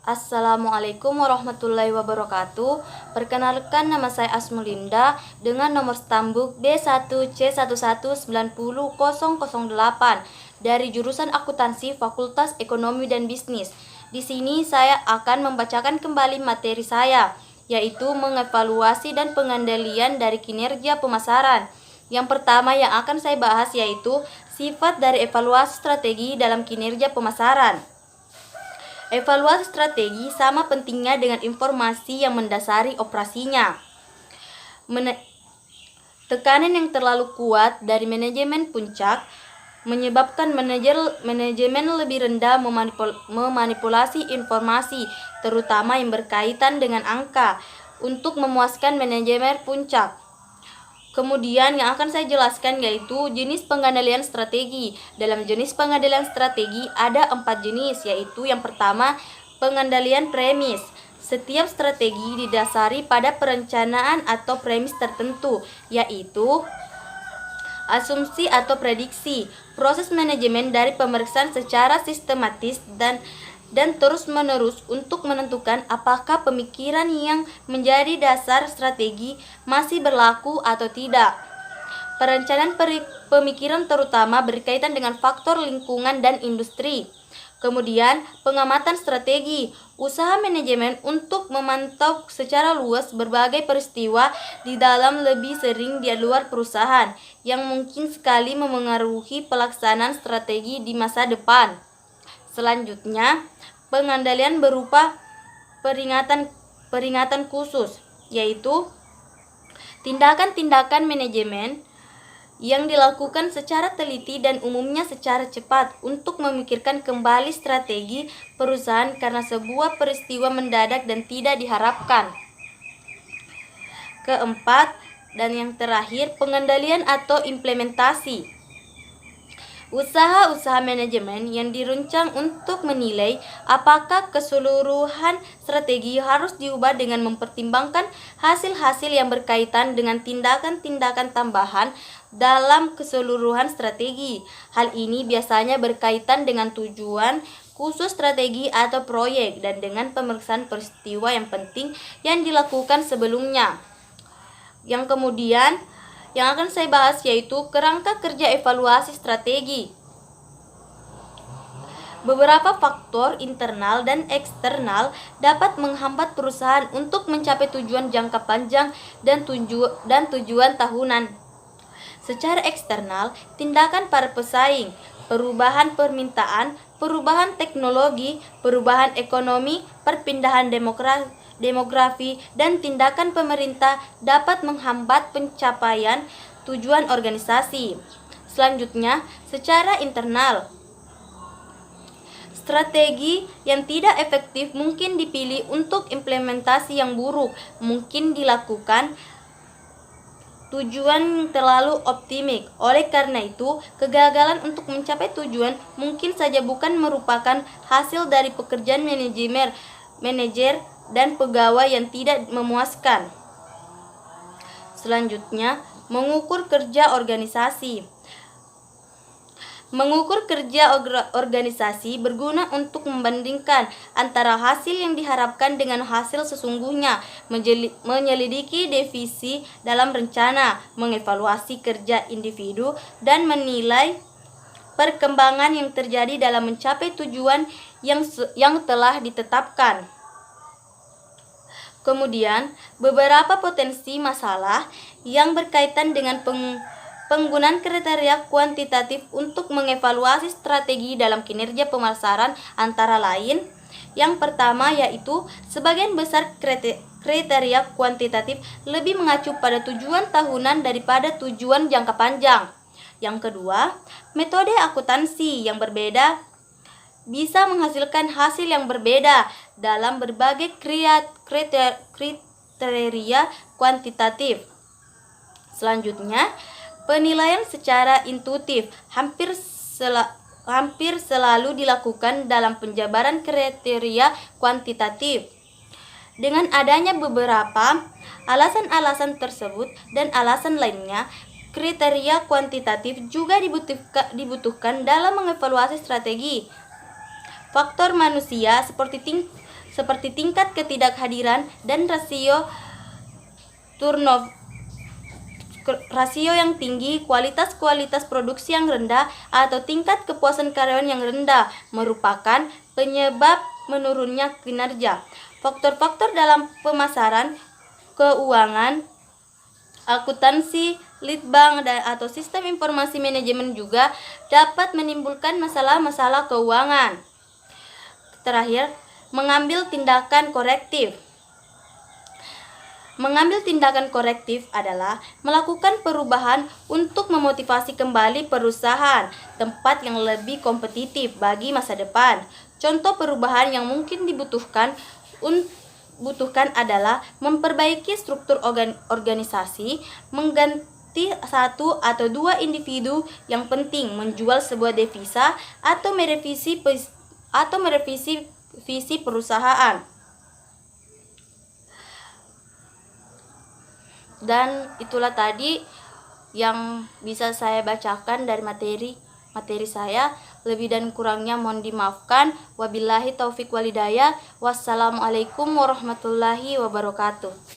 Assalamualaikum warahmatullahi wabarakatuh. Perkenalkan, nama saya Asmulinda dengan nomor stambuk D1C11900008 dari jurusan Akuntansi Fakultas Ekonomi dan Bisnis. Di sini saya akan membacakan kembali materi saya, yaitu mengevaluasi dan pengendalian dari kinerja pemasaran. Yang pertama yang akan saya bahas yaitu sifat dari evaluasi strategi dalam kinerja pemasaran. Evaluasi strategi sama pentingnya dengan informasi yang mendasari operasinya. Tekanan yang terlalu kuat dari manajemen puncak menyebabkan manajemen lebih rendah memanipulasi informasi, terutama yang berkaitan dengan angka, untuk memuaskan manajemen puncak. Kemudian yang akan saya jelaskan yaitu jenis pengendalian strategi. Dalam jenis pengendalian strategi ada 4 jenis, yaitu yang pertama pengendalian premis. Setiap strategi didasari pada perencanaan atau premis tertentu, yaitu asumsi atau prediksi. Proses manajemen dari pemeriksaan secara sistematis dan terus-menerus untuk menentukan apakah pemikiran yang menjadi dasar strategi masih berlaku atau tidak. Perencanaan pemikiran terutama berkaitan dengan faktor lingkungan dan industri. Kemudian, pengamatan strategi, usaha manajemen untuk memantau secara luas berbagai peristiwa di dalam lebih sering di luar perusahaan yang mungkin sekali memengaruhi pelaksanaan strategi di masa depan. Selanjutnya, pengendalian berupa peringatan khusus, yaitu tindakan-tindakan manajemen yang dilakukan secara teliti dan umumnya secara cepat untuk memikirkan kembali strategi perusahaan karena sebuah peristiwa mendadak dan tidak diharapkan. Keempat, dan yang terakhir, pengendalian atau implementasi. Usaha-usaha manajemen yang dirancang untuk menilai apakah keseluruhan strategi harus diubah dengan mempertimbangkan hasil-hasil yang berkaitan dengan tindakan-tindakan tambahan dalam keseluruhan strategi. Hal ini biasanya berkaitan dengan tujuan khusus strategi atau proyek dan dengan pemeriksaan peristiwa yang penting yang dilakukan sebelumnya. Yang kemudian yang akan saya bahas yaitu kerangka kerja evaluasi strategi. Beberapa faktor internal dan eksternal dapat menghambat perusahaan untuk mencapai tujuan jangka panjang dan tujuan tahunan. Secara eksternal, tindakan para pesaing, perubahan permintaan, perubahan teknologi, perubahan ekonomi, perpindahan demografi, dan tindakan pemerintah dapat menghambat pencapaian tujuan organisasi. Selanjutnya, secara internal, strategi yang tidak efektif mungkin dipilih untuk implementasi yang buruk, mungkin dilakukan tujuan terlalu optimis. Oleh karena itu, kegagalan untuk mencapai tujuan mungkin saja bukan merupakan hasil dari pekerjaan manajer dan pegawai yang tidak memuaskan. Selanjutnya, mengukur kerja organisasi. Mengukur kerja organisasi berguna untuk membandingkan antara hasil yang diharapkan dengan hasil sesungguhnya, menyelidiki defisi dalam rencana, mengevaluasi kerja individu, dan menilai perkembangan yang terjadi dalam mencapai tujuan yang telah ditetapkan. Kemudian, beberapa potensi masalah yang berkaitan dengan penggunaan kriteria kuantitatif untuk mengevaluasi strategi dalam kinerja pemasaran antara lain. Yang pertama yaitu sebagian besar kriteria kuantitatif lebih mengacu pada tujuan tahunan daripada tujuan jangka panjang. Yang kedua, metode akuntansi yang berbeda bisa menghasilkan hasil yang berbeda dalam berbagai kriteria kuantitatif. Selanjutnya, penilaian secara intuitif hampir selalu dilakukan dalam penjabaran kriteria kuantitatif. Dengan adanya beberapa alasan-alasan tersebut dan alasan lainnya, kriteria kuantitatif juga dibutuhkan dalam mengevaluasi strategi. Faktor manusia seperti seperti tingkat ketidakhadiran dan rasio turnover, rasio yang tinggi, kualitas produksi yang rendah, atau tingkat kepuasan karyawan yang rendah merupakan penyebab menurunnya kinerja. Faktor-faktor dalam pemasaran, keuangan, akuntansi, litbang, atau sistem informasi manajemen juga dapat menimbulkan masalah-masalah keuangan. Terakhir, mengambil tindakan korektif. Mengambil tindakan korektif adalah melakukan perubahan untuk memotivasi kembali perusahaan tempat yang lebih kompetitif bagi masa depan. Contoh perubahan yang mungkin dibutuhkan adalah memperbaiki struktur organisasi, mengganti satu atau dua individu yang penting, menjual sebuah devisa, atau merevisi visi perusahaan. Dan itulah tadi yang bisa saya bacakan dari materi saya. Lebih dan kurangnya mohon dimaafkan. Wabillahi taufik walhidayah. Wassalamualaikum warahmatullahi wabarakatuh.